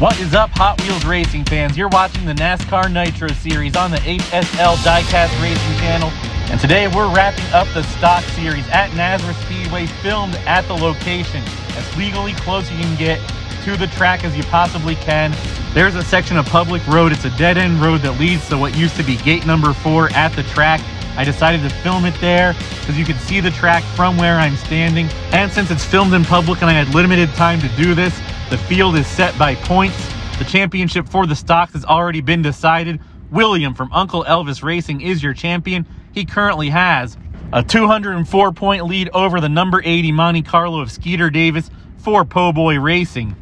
What is up, Hot Wheels racing fans? You're watching the NASCAR Nitro Series on the HSL Diecast Racing channel. And today we're wrapping up the stock series at Nazareth Speedway, filmed at the location as legally close you can get to the track as you possibly can. There's a section of public road. It's a dead-end road that leads to what used to be gate number 4 at the track. I decided to film it there because you can see the track from where I'm standing. And since it's filmed in public and I had limited time to do this, the field is set by points. The championship for the stocks has already been decided. William from Uncle Elvis Racing is your champion. He currently has a 204-point lead over the number 80 Monte Carlo of Skeeter Davis for Po' Boy Racing.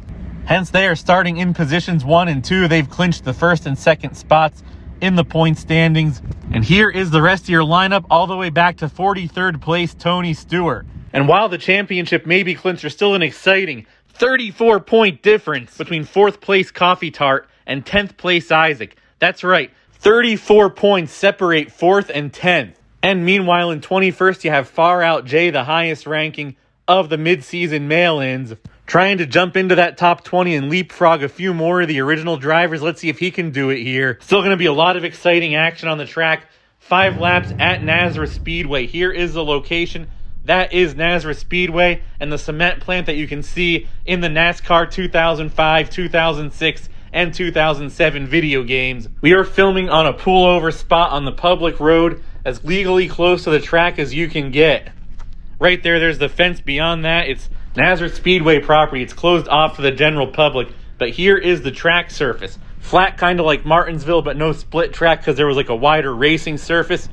Hence, they are starting in positions 1 and 2. They've clinched the first and second spots in the point standings. And here is the rest of your lineup, all the way back to 43rd place, Tony Stewart. And while the championship may be clinched, there's still an exciting 34-point difference between 4th place Coffee Tart and 10th place Isaac. That's right, 34 points separate 4th and 10th. And meanwhile, in 21st, you have Far Out Jay, the highest ranking of the mid-season mail-ins, trying to jump into that top 20 and leapfrog a few more of the original drivers. Let's see if he can do it here. Still going to be a lot of exciting action on the track. 5 laps at Nazareth Speedway. Here is the location. That is Nazareth Speedway and the cement plant that you can see in the NASCAR 2005, 2006, and 2007 video games. We are filming on a pullover spot on the public road as legally close to the track as you can get. Right there, there's the fence. Beyond that, it's Nazareth Speedway property. It's closed off to the general public, but here is the track surface. Flat, kind of like Martinsville, but no split track because there was like a wider racing surface.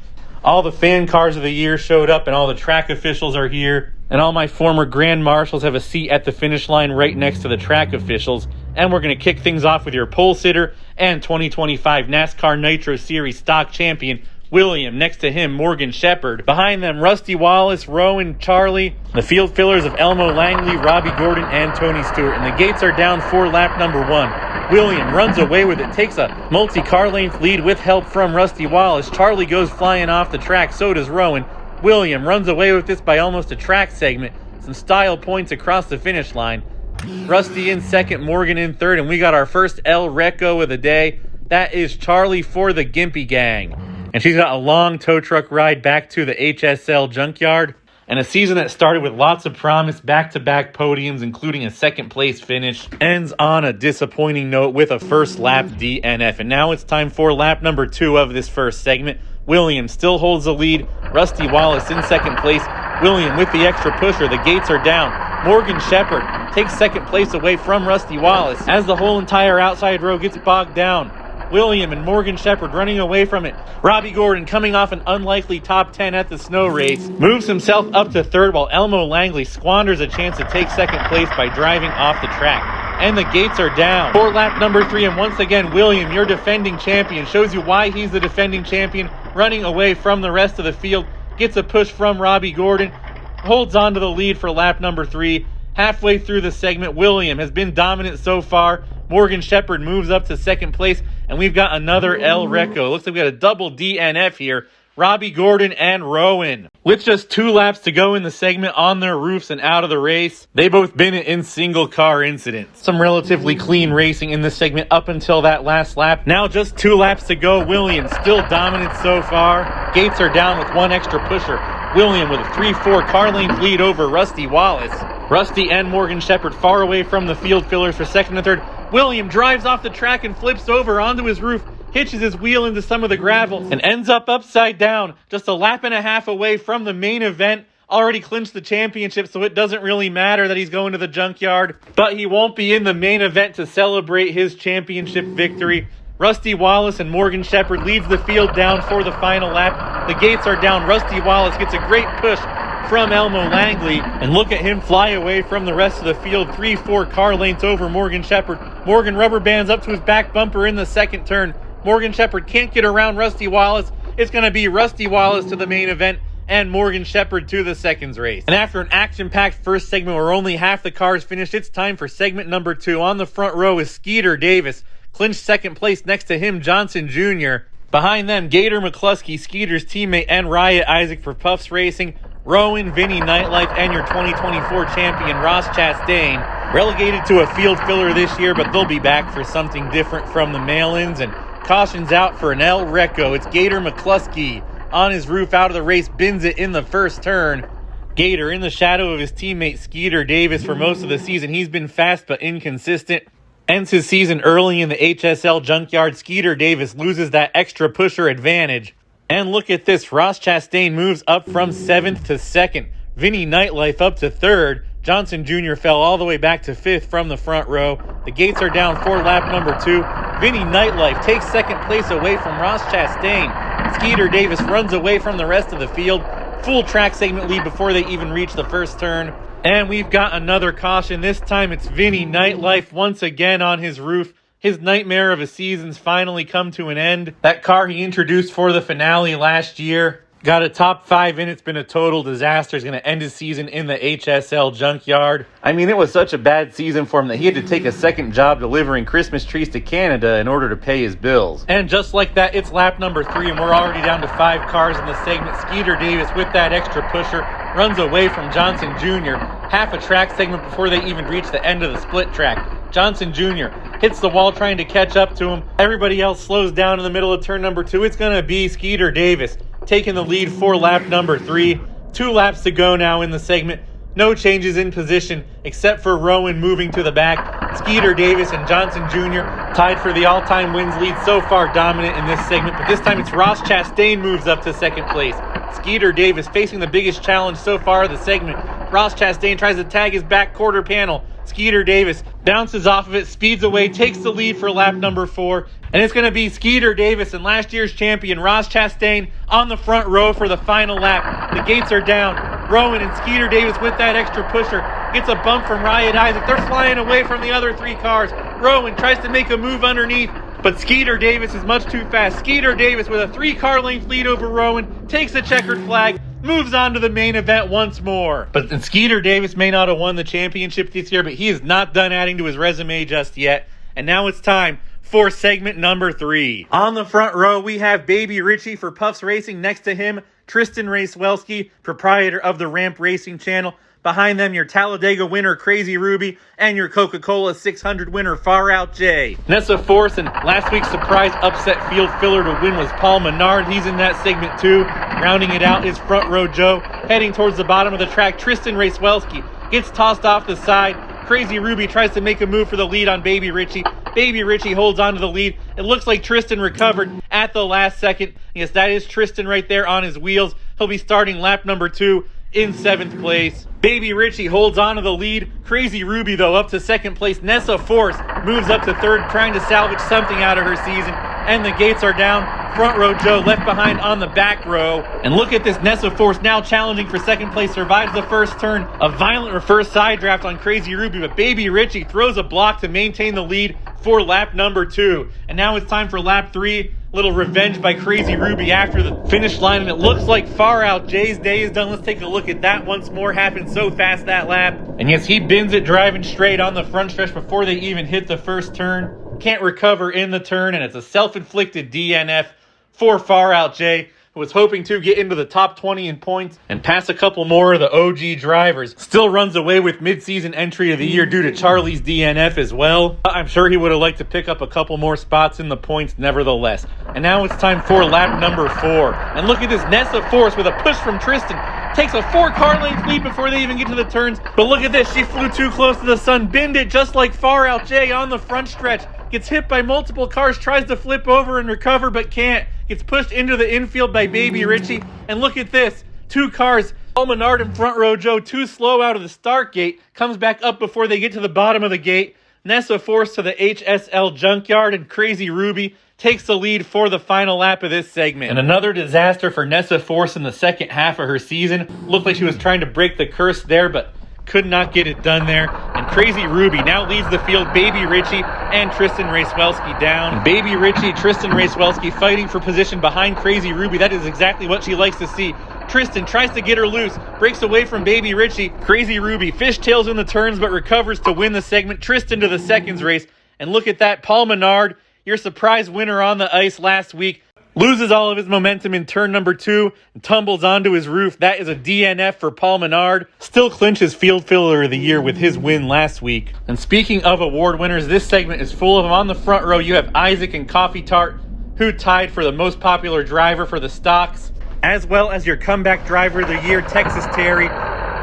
All the fan cars of the year showed up, and all the track officials are here. And all my former grand marshals have a seat at the finish line right next to the track officials. And we're going to kick things off with your pole sitter and 2025 NASCAR Nitro Series stock champion, William. Next to him, Morgan Shepherd. Behind them, Rusty Wallace, Rowan, Charlie. The field fillers of Elmo Langley, Robbie Gordon, and Tony Stewart. And the gates are down for lap number 1. William runs away with it, takes a multi-car length lead with help from Rusty Wallace. Charlie goes flying off the track, so does Rowan. William runs away with this by almost a track segment. Some style points across the finish line. Rusty in second, Morgan in third, and we got our first El Reco of the day. That is Charlie for the Gimpy Gang. And she's got a long tow truck ride back to the HSL junkyard. And a season that started with lots of promise, back-to-back podiums, including a second-place finish, ends on a disappointing note with a first-lap DNF. And now it's time for lap number 2 of this first segment. William still holds the lead. Rusty Wallace in second place. William with the extra pusher. The gates are down. Morgan Shepherd takes second place away from Rusty Wallace as the whole entire outside row gets bogged down. William and Morgan Shepherd running away from it. Robbie Gordon, coming off an unlikely top 10 at the snow race, moves himself up to third, while Elmo Langley squanders a chance to take second place by driving off the track. And the gates are down for lap number 3. And once again, William, your defending champion, shows you why he's the defending champion, running away from the rest of the field, gets a push from Robbie Gordon, holds on to the lead for lap number 3. Halfway through the segment, William has been dominant so far. Morgan Shepherd moves up to second place, and we've got another El Reco. Looks like we got a double DNF here. Robbie Gordon and Rowan. With just 2 laps to go in the segment, on their roofs and out of the race, they both been in single car incidents. Some relatively clean racing in this segment up until that last lap. Now just 2 laps to go. Williams still dominant so far. Gates are down with 1 extra pusher. William with a 3-4 car length lead over Rusty Wallace. Rusty and Morgan Shepherd far away from the field fillers for second and third. William drives off the track and flips over onto his roof, hitches his wheel into some of the gravel, and ends up upside down, just a lap and a half away from the main event. Already clinched the championship, so it doesn't really matter that he's going to the junkyard. But he won't be in the main event to celebrate his championship victory. Rusty Wallace and Morgan Shepherd leads the field down for the final lap. The gates are down. Rusty Wallace gets a great push from Elmo Langley, and look at him fly away from the rest of the field. 3-4 car lengths over Morgan Shepherd. Morgan rubber bands up to his back bumper in the second turn. Morgan Shepherd can't get around Rusty Wallace. It's going to be Rusty Wallace to the main event and Morgan Shepherd to the seconds race. And after an action-packed first segment where only half the cars finished, it's time for segment number 2. On the front row is Skeeter Davis, clinched second place. Next to him, Johnson Jr. Behind them, Gator McCluskey, Skeeter's teammate, and Riot Isaac for Puffs Racing. Rowan, Vinny Nightlife, and your 2024 champion Ross Chastain. Relegated to a field filler this year, but they'll be back for something different from the mail-ins. And caution's out for an El Reco. It's Gator McCluskey on his roof out of the race, bins it in the first turn. Gator in the shadow of his teammate Skeeter Davis for most of the season. He's been fast but inconsistent. Ends his season early in the HSL junkyard. Skeeter Davis loses that extra pusher advantage. And look at this. Ross Chastain moves up from 7th to 2nd. Vinny Nightlife up to 3rd. Johnson Jr. fell all the way back to 5th from the front row. The gates are down for lap number 2. Vinny Nightlife takes 2nd place away from Ross Chastain. Skeeter Davis runs away from the rest of the field. Full track segment lead before they even reach the first turn. And we've got another caution. This time it's Vinny Nightlife once again on his roof. His nightmare of a season's finally come to an end. That car he introduced for the finale last year got a top 5 in. It's been a total disaster. He's going to end his season in the HSL junkyard. I mean, it was such a bad season for him that he had to take a second job delivering Christmas trees to Canada in order to pay his bills. And just like that, it's lap number 3, and we're already down to 5 cars in the segment. Skeeter Davis with that extra pusher runs away from Johnson Jr. half a track segment before they even reach the end of the split track. Johnson Jr. hits the wall trying to catch up to him. Everybody else slows down in the middle of turn number 2. It's going to be Skeeter Davis taking the lead for lap number 3. 2 laps to go now in the segment. No changes in position except for Rowan moving to the back. Skeeter Davis and Johnson Jr. tied for the all-time wins lead, so far dominant in this segment. But this time it's Ross Chastain moves up to 2nd place. Skeeter Davis facing the biggest challenge so far of the segment. Ross Chastain tries to tag his back quarter panel. Skeeter Davis bounces off of it, speeds away, takes the lead for lap number 4. And it's going to be Skeeter Davis and last year's champion Ross Chastain on the front row for the final lap. The gates are down. Rowan and Skeeter Davis with that extra pusher gets a bump from Riot Isaac. They're flying away from the other 3 cars. Rowan tries to make a move underneath, but Skeeter Davis is much too fast. Skeeter Davis with a 3-car length lead over Rowan takes a checkered flag, moves on to the main event once more. But Skeeter Davis may not have won the championship this year, but he is not done adding to his resume just yet. And now it's time for segment number 3. On the front row, we have Baby Richie for Puffs Racing. Next to him, Tristan Racewelski, proprietor of the Ramp Racing channel. Behind them, your Talladega winner, Crazy Ruby, and your Coca-Cola 600 winner, Far Out Jay. Nessa Force and last week's surprise upset field filler to win was Paul Menard. He's in that segment too. Rounding it out is Front Row Joe. Heading towards the bottom of the track, Tristan Racewelski gets tossed off the side. Crazy Ruby tries to make a move for the lead on Baby Richie. Baby Richie holds on to the lead. It looks like Tristan recovered at the last second. Yes, that is Tristan right there on his wheels. He'll be starting lap number 2 in 7th place. Baby Richie holds on to the lead. Crazy Ruby, though, up to 2nd place. Nessa Force moves up to 3rd, trying to salvage something out of her season. And the gates are down. Front Row Joe left behind on the back row. And look at this, Nessa Force now challenging for 2nd place. Survives the first turn. A violent reverse side draft on Crazy Ruby, but Baby Richie throws a block to maintain the lead for lap number 2. And now it's time for lap 3. Little revenge by Crazy Ruby after the finish line, and it looks like Far Out Jay's day is done. Let's take a look at that once more. Happened so fast that lap. And yes, he bins it driving straight on the front stretch before they even hit the first turn. Can't recover in the turn, and it's a self-inflicted DNF for Far Out Jay, who was hoping to get into the top 20 in points and pass a couple more of the OG drivers. Still runs away with mid-season entry of the year due to Charlie's DNF as well. I'm sure he would have liked to pick up a couple more spots in the points nevertheless. And now it's time for lap number 4. And look at this, Nessa Force with a push from Tristan. Takes a 4-car length lead before they even get to the turns. But look at this, she flew too close to the sun, binned it just like Far Out Jay on the front stretch. Gets hit by multiple cars, tries to flip over and recover, but can't. Gets pushed into the infield by Baby Richie. And look at this, 2 cars. Paul Menard and Front Row Joe too slow out of the start gate. Comes back up before they get to the bottom of the gate. Nessa Force to the HSL junkyard, and Crazy Ruby takes the lead for the final lap of this segment. And another disaster for Nessa Force in the second half of her season. Looked like she was trying to break the curse there, but could not get it done there. And Crazy Ruby now leads the field. Baby Richie and Tristan Racewelski down. And Baby Richie, Tristan Racewelski fighting for position behind Crazy Ruby. That is exactly what she likes to see. Tristan tries to get her loose, breaks away from Baby Richie. Crazy Ruby fishtails in the turns but recovers to win the segment. Tristan to the seconds race. And look at that, Paul Menard, your surprise winner on the ice last week. loses all of his momentum in turn number 2 and tumbles onto his roof. That is a DNF for Paul Menard. Still clinches Field Filler of the Year with his win last week. And speaking of award winners, this segment is full of them. On the front row, you have Isaac and Coffee Tart, who tied for the most popular driver for the stocks, as well as your comeback driver of the year, Texas Terry,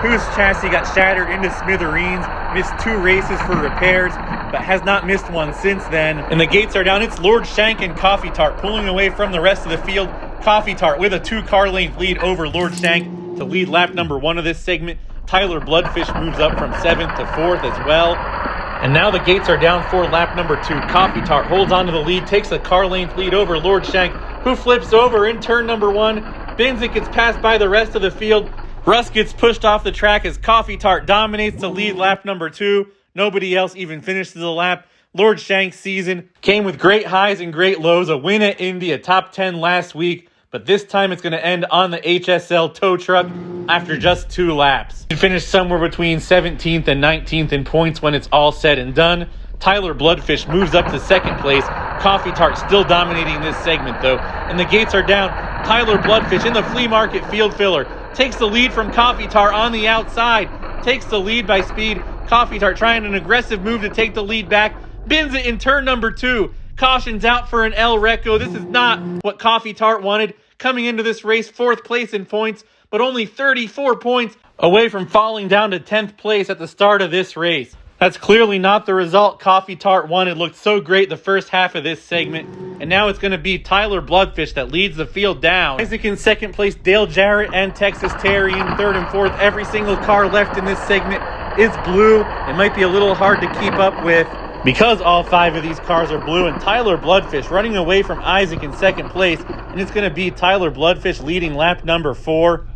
whose chassis got shattered into smithereens, missed 2 races for repairs, but has not missed one since then. And the gates are down. It's Lord Shank and Coffee Tart pulling away from the rest of the field. Coffee Tart with a 2-car length lead over Lord Shank to lead lap number 1 of this segment. Tyler Bloodfish moves up from 7th to 4th as well. And now the gates are down for lap number 2. Coffee Tart holds on to the lead, takes a car length lead over Lord Shank, who flips over in turn number 1. Binzik gets passed by the rest of the field. Russ gets pushed off the track as Coffee Tart dominates to lead lap number 2. Nobody else even finishes the lap. Lord Shank's season came with great highs and great lows. A win at Indy, a top 10 last week, but this time it's going to end on the HSL tow truck after just 2 laps. He finished somewhere between 17th and 19th in points when it's all said and done. Tyler Bloodfish moves up to 2nd place. Coffee Tart still dominating this segment though, and the gates are down. Tyler Bloodfish in the flea market field filler takes the lead from Coffee Tart on the outside, takes the lead by speed. Coffee Tart trying an aggressive move to take the lead back, bins it in turn number 2, cautions out for an El Reco. This is not what Coffee Tart wanted. Coming into this race, 4th place in points, but only 34 points away from falling down to 10th place at the start of this race. That's clearly not the result Coffee Tart wanted. Looked so great the first half of this segment. And now it's going to be Tyler Bloodfish that leads the field down. Isaac in 2nd place, Dale Jarrett and Texas Terry in 3rd and 4th. Every single car left in this segment is blue. It might be a little hard to keep up with because all 5 of these cars are blue. And Tyler Bloodfish running away from Isaac in 2nd place. And it's going to be Tyler Bloodfish leading lap number 4.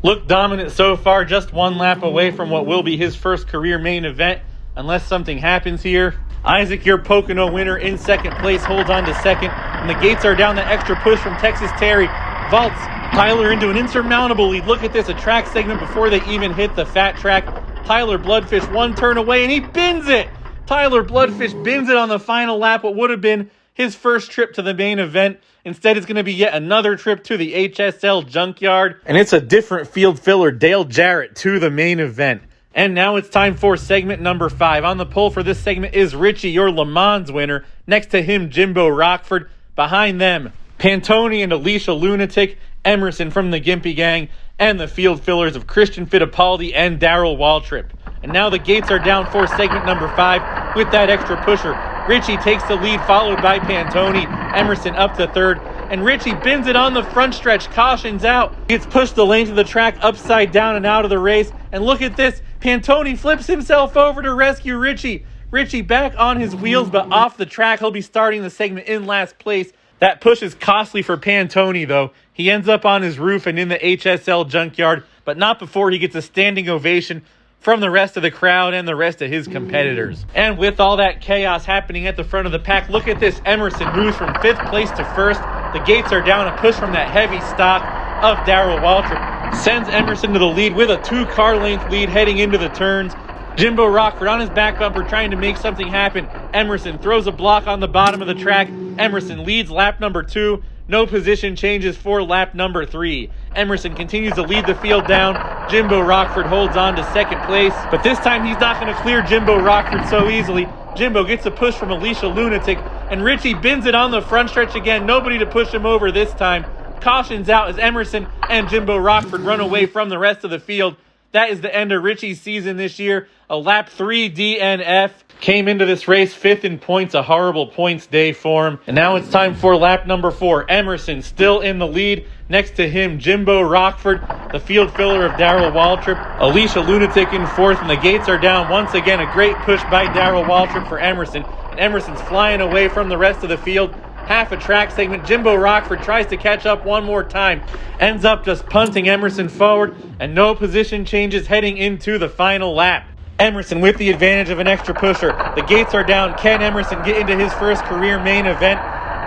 Looked dominant so far, just 1 lap away from what will be his first career main event, unless something happens here. Isaac, your Pocono winner, in 2nd place, holds on to 2nd. And the gates are down. The extra push from Texas Terry vaults Tyler into an insurmountable lead. Look at this, a track segment before they even hit the fat track. Tyler Bloodfish 1 turn away, and he bins it. Tyler Bloodfish bins it on the final lap, what would have been his first trip to the main event. Instead, it's going to be yet another trip to the HSL junkyard. And it's a different field filler, Dale Jarrett, to the main event. And now it's time for segment number 5. On the pole for this segment is Richie, your Le Mans winner. Next to him, Jimbo Rockford. Behind them, Pantone and Alicia Lunatic, Emerson from the Gimpy Gang, and the field fillers of Christian Fittipaldi and Darrell Waltrip. And now the gates are down for segment number 5 with that extra pusher. Richie takes the lead, followed by Pantone. Emerson up to 3rd. And Richie bins it on the front stretch, cautions out. Gets pushed the length of the track upside down and out of the race. And look at this. Pantone flips himself over to rescue Richie. Richie back on his wheels, but off the track. He'll be starting the segment in last place. That push is costly for Pantone, though. He ends up on his roof and in the HSL junkyard, but not before he gets a standing ovation from the rest of the crowd and the rest of his competitors. And with all that chaos happening at the front of the pack, look at this. Emerson moves from 5th place to 1st. The gates are down. A push from that heavy stock of Darrell Waltrip sends Emerson to the lead with a 2-car length lead heading into the turns. Jimbo Rockford on his back bumper trying to make something happen. Emerson throws a block on the bottom of the track. Emerson leads lap number 2. No position changes for lap number 3. Emerson continues to lead the field down. Jimbo Rockford holds on to 2nd place, but this time he's not going to clear Jimbo Rockford so easily. Jimbo gets a push from Alicia Lunatic, and Richie bins it on the front stretch again. Nobody to push him over this time. Cautions out as Emerson and Jimbo Rockford run away from the rest of the field. That is the end of Richie's season this year. A lap 3 DNF. Came into this race 5th in points, a horrible points day for him. And now it's time for lap number 4. Emerson still in the lead. Next to him, Jimbo Rockford, the field filler of Darrell Waltrip. Alicia Lunatic in 4th, and the gates are down. Once again, a great push by Darrell Waltrip for Emerson. And Emerson's flying away from the rest of the field. Half a track segment. Jimbo Rockford tries to catch up one more time. Ends up just punting Emerson forward, and no position changes heading into the final lap. Emerson with the advantage of an extra pusher. The gates are down. Can Emerson get into his first career main event?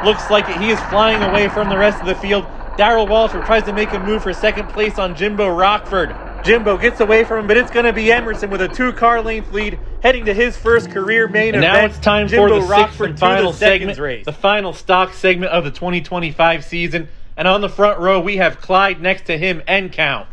Looks like it. He is flying away from the rest of the field. Darrell Waltrip tries to make a move for 2nd place on Jimbo Rockford. Jimbo gets away from him, but it's going to be Emerson with a 2-car length lead. heading to his first career main event. Now it's time for the sixth and final segment, the final stock segment of the 2025 season. And on the front row, we have Clyde next to him, N-Count.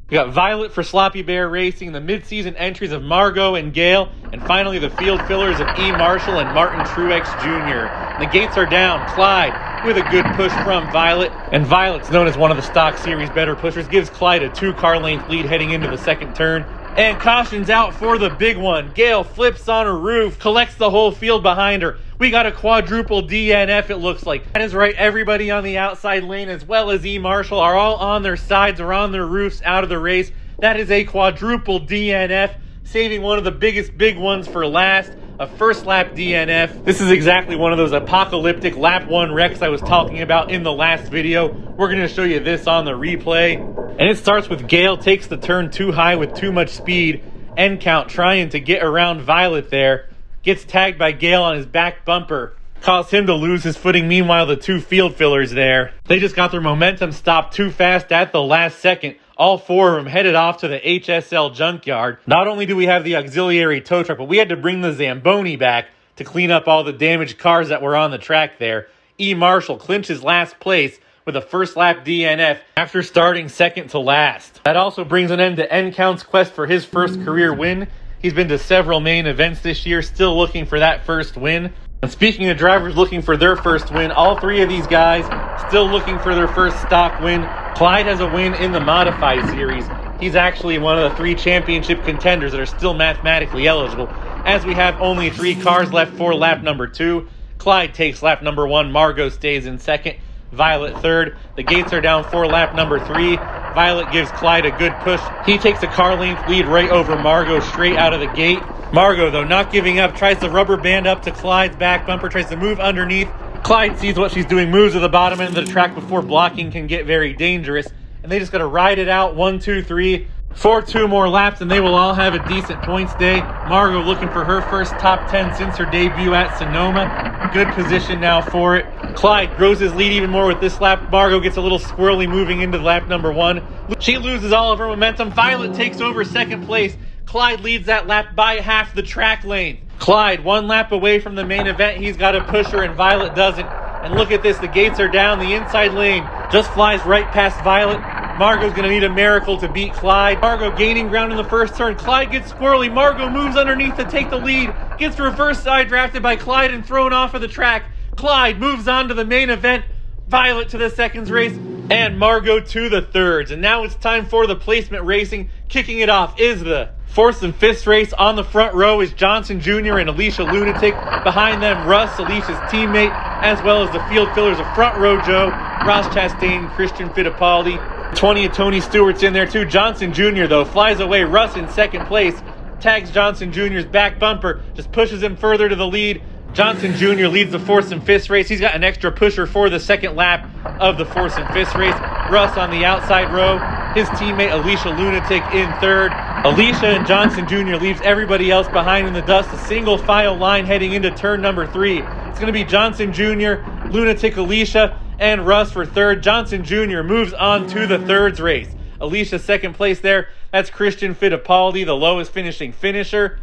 We got Violet for Sloppy Bear Racing, the mid-season entries of Margot and Gale, and finally the field fillers of E. Marshall and Martin Truex Jr. And the gates are down. Clyde with a good push from Violet, and Violet's known as one of the Stock Series better pushers, gives Clyde a 2-car length lead heading into the second turn. And caution's out for the big one. Gale flips on her roof, collects the whole field behind her. We got a quadruple DNF, it looks like. That is right, everybody on the outside lane as well as E. Marshall are all on their sides or on their roofs out of the race. That is a quadruple DNF, saving one of the biggest big ones for last. A first lap DNF. This is exactly one of those apocalyptic lap 1 wrecks I was talking about in the last video. We're going to show you this on the replay. And it starts with Gale takes the turn too high with too much speed. N-Count trying to get around Violet there. Gets tagged by Gale on his back bumper. Caused him to lose his footing. Meanwhile, the 2 field fillers there, they just got their momentum stopped too fast at the last second. All 4 of them headed off to the HSL junkyard. Not only do we have the auxiliary tow truck, but we had to bring the Zamboni back to clean up all the damaged cars that were on the track there. E. Marshall clinches last place with a first lap DNF after starting second to last. That also brings an end to N-Count's quest for his first career win. He's been to several main events this year, still looking for that first win. And speaking of drivers looking for their first win, all 3 of these guys still looking for their first stock win. Clyde has a win in the Modified Series. He's actually one of the 3 championship contenders that are still mathematically eligible, as we have only 3 cars left for lap number 2. Clyde takes lap number 1, Margot stays in second, Violet third. The gates are down for lap number 3. Violet gives Clyde a good push. He takes a car length lead right over Margot straight out of the gate. Margot, though, not giving up, tries to rubber band up to Clyde's back bumper, tries to move underneath. Clyde sees what she's doing, moves to the bottom end of the track before blocking can get very dangerous. And they just got to ride it out 1, 2, 3 for 2 more laps, and they will all have a decent points day. Margot looking for her first top 10 since her debut at Sonoma. Good position now for it. Clyde grows his lead even more with this lap. Margot gets a little squirrely moving into lap number 1. She loses all of her momentum. Violet takes over second place. Clyde leads that lap by half the track lane. Clyde 1 lap away from the main event. He's got a pusher and Violet doesn't. And look at this, the gates are down. The inside lane just flies right past Violet. Margot's going to need a miracle to beat Clyde. Margot gaining ground in the first turn. Clyde gets squirrely. Margot moves underneath to take the lead. Gets reverse side drafted by Clyde and thrown off of the track. Clyde moves on to the main event. Violet to the seconds race. And Margot to the thirds. And now it's time for the placement racing. Kicking it off is the fourth and fifth race. On the front row is Johnson Jr. and Alicia Lunatic. Behind them, Russ, Alicia's teammate, as well as the field fillers of Front Row Joe, Ross Chastain, Christian Fittipaldi. 20 of Tony Stewart's in there too. Johnson Jr., though, flies away. Russ in second place. Tags Johnson Jr.'s back bumper. Just pushes him further to the lead. Johnson Jr. leads the fourth and fifth race. He's got an extra pusher for the second lap of the fourth and fifth race. Russ on the outside row. His teammate Alicia Lunatic in third. Alicia and Johnson Jr. leaves everybody else behind in the dust. A single file line heading into turn number 3. It's going to be Johnson Jr., Lunatic, Alicia, and Russ for third. Johnson Jr. moves on to the thirds race. Alicia second place there. That's Christian Fittipaldi, the lowest finishing finisher.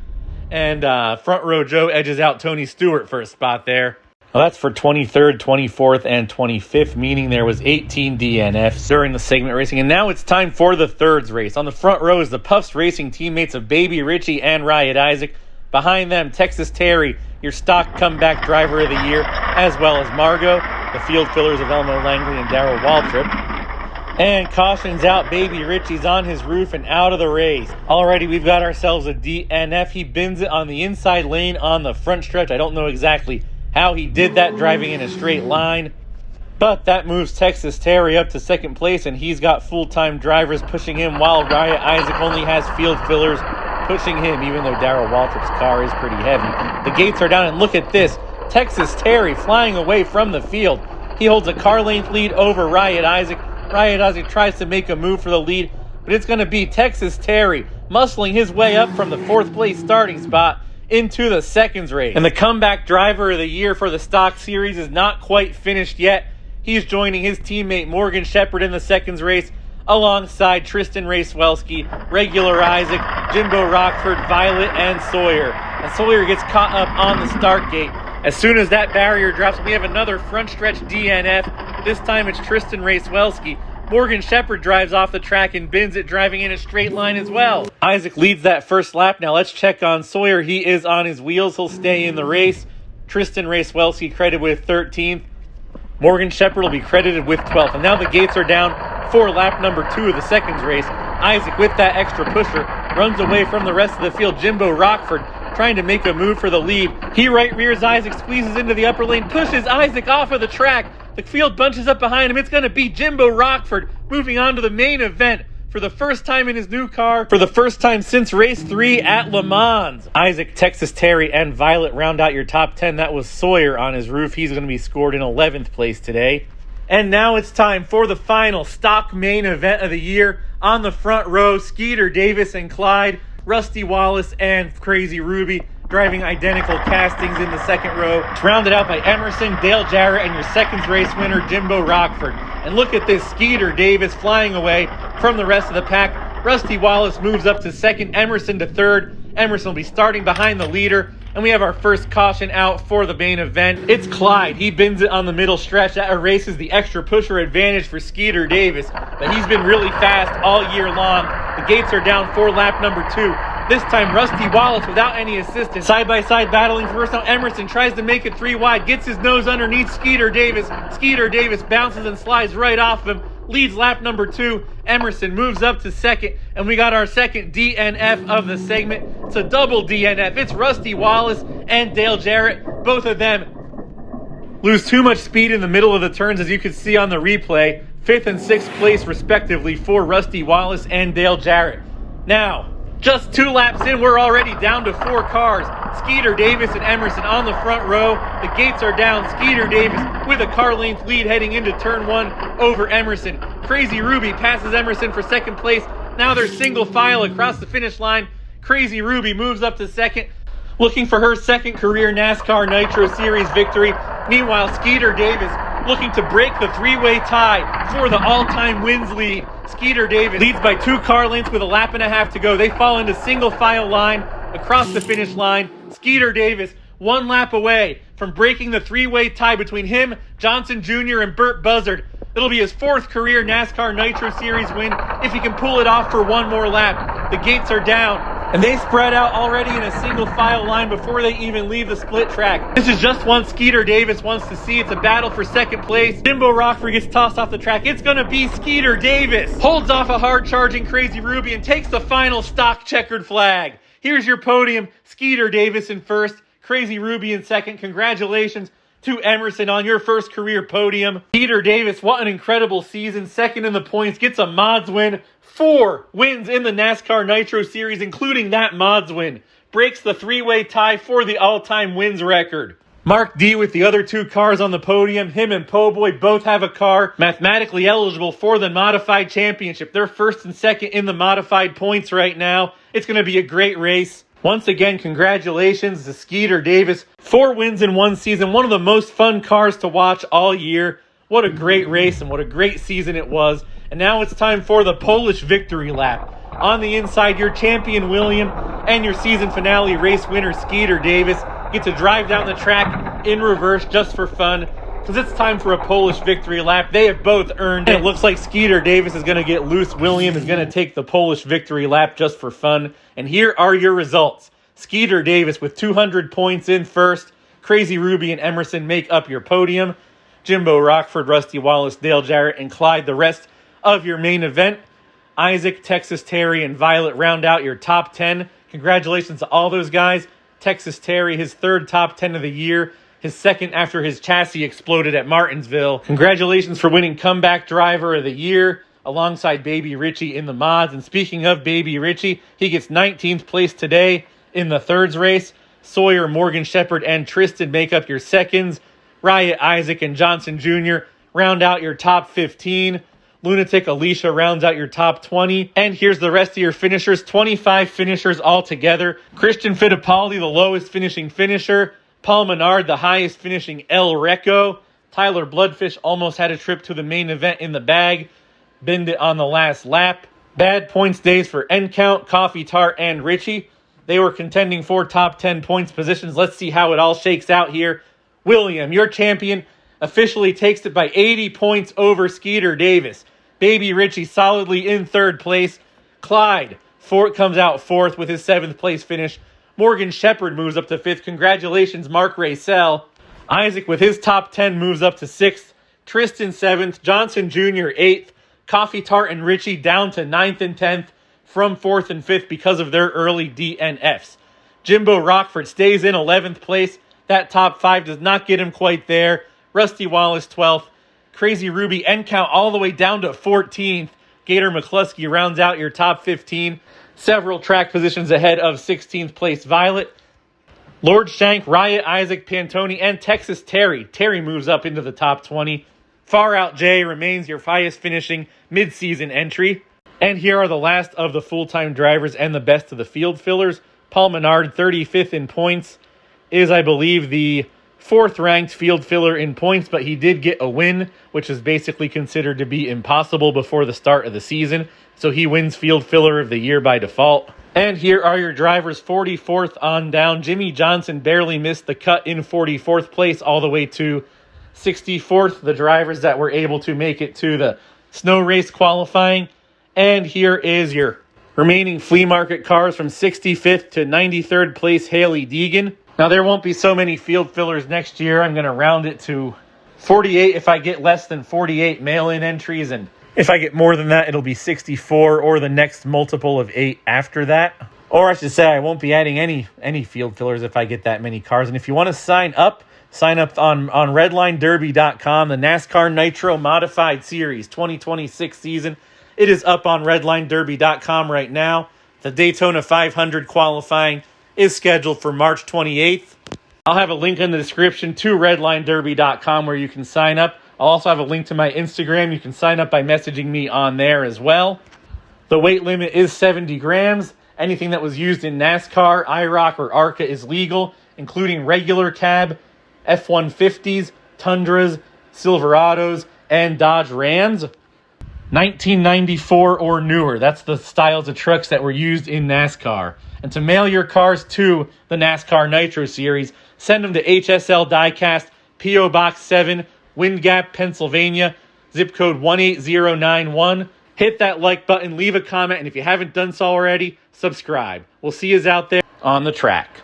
And Front Row Joe edges out Tony Stewart for a spot there. Well, that's for 23rd, 24th, and 25th, meaning there was 18 DNFs during the segment racing. And now it's time for the thirds race. On the front row is the Puffs Racing teammates of Baby Richie and Riot Isaac. Behind them, Texas Terry, your stock comeback driver of the year, as well as Margot, the field fillers of Elmo Langley and Darrell Waltrip. And cautions out, Baby Richie's on his roof and out of the race. Alrighty, we've got ourselves a DNF. He bins it on the inside lane on the front stretch. I don't know exactly how he did that, driving in a straight line. But that moves Texas Terry up to second place, and he's got full-time drivers pushing him, while Riot Isaac only has field fillers pushing him, even though Darrell Waltrip's car is pretty heavy. The gates are down, and look at this. Texas Terry flying away from the field. He holds a car length lead over Riot Isaac. Riot Isaac tries to make a move for the lead, but it's going to be Texas Terry muscling his way up from the fourth place starting spot into the seconds race. And the comeback driver of the year for the Stock Series is not quite finished yet. He's joining his teammate Morgan Shepherd in the seconds race. alongside Tristan Racewelski, Regular Isaac, Jimbo Rockford, Violet, and Sawyer. And Sawyer gets caught up on the start gate. As soon as that barrier drops, we have another front stretch DNF. This time it's Tristan Racewelski. Morgan Shepherd drives off the track and bins it, driving in a straight line as well. Isaac leads that first lap. Now let's check on Sawyer. He is on his wheels. He'll stay in the race. Tristan Racewelski credited with 13th. Morgan Shepherd will be credited with 12th. And now the gates are down for lap number 2 of the seconds race. Isaac, with that extra pusher, runs away from the rest of the field. Jimbo Rockford trying to make a move for the lead. He right rears Isaac, squeezes into the upper lane, pushes Isaac off of the track. The field bunches up behind him. It's going to be Jimbo Rockford moving on to the main event for the first time in his new car, for the first time since race 3 at Le Mans. Isaac, Texas Terry, and Violet round out your top 10. That was Sawyer on his roof. He's going to be scored in 11th place today. And now it's time for the final stock main event of the year. On the front row, Skeeter Davis and Clyde, Rusty Wallace, and Crazy Ruby driving identical castings in the second row. It's rounded out by Emerson, Dale Jarrett, and your seconds race winner, Jimbo Rockford. And look at this, Skeeter Davis flying away from the rest of the pack. Rusty Wallace moves up to second, Emerson to third. Emerson will be starting behind the leader. And we have our first caution out for the main event. It's Clyde. He bins it on the middle stretch. That erases the extra pusher advantage for Skeeter Davis. But he's been really fast all year long. The gates are down for lap number 2. This time, Rusty Wallace without any assistance. Side-by-side battling first. Now Emerson tries to make it 3 wide. Gets his nose underneath Skeeter Davis. Skeeter Davis bounces and slides right off him. Leads lap number 2. Emerson moves up to second. And we got our second DNF of the segment. It's a double DNF. It's Rusty Wallace and Dale Jarrett. Both of them lose too much speed in the middle of the turns, as you can see on the replay. 5th and 6th place, respectively, for Rusty Wallace and Dale Jarrett. Now, just 2 laps in, we're already down to 4 cars. Skeeter Davis and Emerson on the front row. The gates are down. Skeeter Davis with a car length lead heading into turn 1 over Emerson. Crazy Ruby passes Emerson for second place. Now they're single file across the finish line. Crazy Ruby moves up to second, looking for her second career NASCAR Nitro Series victory. Meanwhile, Skeeter Davis looking to break the 3-way tie for the all-time wins lead. Skeeter Davis leads by 2 car lengths with a lap and a half to go. They fall into single file line across the finish line. Skeeter Davis 1 lap away from breaking the 3-way tie between him, Johnson Jr., and Burt Buzzard. It'll be his 4th career NASCAR Nitro Series win if he can pull it off for 1 more lap. The gates are down, and they spread out already in a single file line before they even leave the split track. This is just one Skeeter Davis wants to see. It's a battle for second place. Jimbo Rockford gets tossed off the track. It's going to be Skeeter Davis. Holds off a hard-charging Crazy Ruby and takes the final stock checkered flag. Here's your podium. Skeeter Davis in first, Crazy Ruby in second. Congratulations to Emerson on your first career podium. Skeeter Davis, what an incredible season. Second in the points, gets a mods win. 4 wins in the NASCAR Nitro Series, including that mods win. Breaks the 3-way tie for the all-time wins record. Mark D with the other 2 cars on the podium. Him and Po' Boy both have a car mathematically eligible for the Modified Championship. They're first and second in the Modified points right now. It's going to be a great race. Once again, congratulations to Skeeter Davis. 4 wins in 1 season. One of the most fun cars to watch all year. What a great race and what a great season it was. And now it's time for the Polish victory lap. On the inside, your champion William and your season finale race winner Skeeter Davis get to drive down the track in reverse just for fun, because it's time for a Polish victory lap. They have both earned it. It looks like Skeeter Davis is going to get loose. William is going to take the Polish victory lap just for fun. And here are your results. Skeeter Davis with 200 points in first. Crazy Ruby and Emerson make up your podium. Jimbo Rockford, Rusty Wallace, Dale Jarrett, and Clyde the rest of your main event. Isaac, Texas Terry, and Violet round out your top 10. Congratulations to all those guys. Texas Terry, his 3rd top 10 of the year. His 2nd after his chassis exploded at Martinsville. Congratulations for winning Comeback Driver of the Year alongside Baby Richie in the mods. And speaking of Baby Richie, he gets 19th place today in the thirds race. Sawyer, Morgan Shepherd, and Tristan make up your seconds. Riot, Isaac, and Johnson Jr. round out your top 15. Lunatic Alicia rounds out your top 20. And here's the rest of your finishers. 25 finishers altogether. Christian Fittipaldi, the lowest finishing finisher. Paul Menard, the highest finishing El Reco. Tyler Bloodfish almost had a trip to the main event in the bag. binned it on the last lap. Bad points days for N-Count, Coffee Tart, and Richie. They were contending for top 10 points positions. Let's see how it all shakes out here. William, your champion, officially takes it by 80 points over Skeeter Davis. Baby Richie solidly in third place. Clyde comes out fourth with his 7th place finish. Morgan Shepherd moves up to 5th. Congratulations, Mark Racel. Isaac with his top 10 moves up to 6th. Tristan 7th. Johnson Jr. 8th. Coffee Tart and Richie down to 9th and 10th from 4th and 5th because of their early DNFs. Jimbo Rockford stays in 11th place. That top 5 does not get him quite there. Rusty Wallace 12th. Crazy Ruby N-Count all the way down to 14th. Gator McCluskey rounds out your top 15. Several track positions ahead of 16th place Violet. Lord Shank, Riot, Isaac, Pantone, and Texas Terry. Terry moves up into the top 20. Far Out J remains your highest finishing mid-season entry. And here are the last of the full-time drivers and the best of the field fillers. Paul Menard, 35th in points, is, I believe, the 4th-ranked field filler in points, but he did get a win, which is basically considered to be impossible before the start of the season. So he wins field filler of the year by default. And here are your drivers 44th on down. Jimmy Johnson barely missed the cut in 44th place all the way to 64th. The drivers that were able to make it to the snow race qualifying. And here is your remaining flea market cars from 65th to 93rd place, Haley Deegan. Now, there won't be so many field fillers next year. I'm going to round it to 48 if I get less than 48 mail-in entries. And if I get more than that, it'll be 64 or the next multiple of 8 after that. Or I should say I won't be adding any field fillers if I get that many cars. And if you want to sign up on RedlineDerby.com, the NASCAR Nitro Modified Series 2026 season. It is up on RedlineDerby.com right now. The Daytona 500 qualifying is scheduled for March 28th. I'll have a link in the description to RedlineDerby.com where you can sign up. I'll also have a link to my Instagram. You can sign up by messaging me on there as well. The weight limit is 70 grams. Anything that was used in NASCAR, IROC, or ARCA is legal, including regular cab, F-150s, Tundras, Silverados, and Dodge Rams. 1994 or newer. That's the styles of trucks that were used in NASCAR. And to mail your cars to the NASCAR Nitro Series, send them to HSL Diecast, P.O. Box 7, Wind Gap, Pennsylvania, zip code 18091. Hit that like button, leave a comment, and if you haven't done so already, subscribe. We'll see you out there on the track.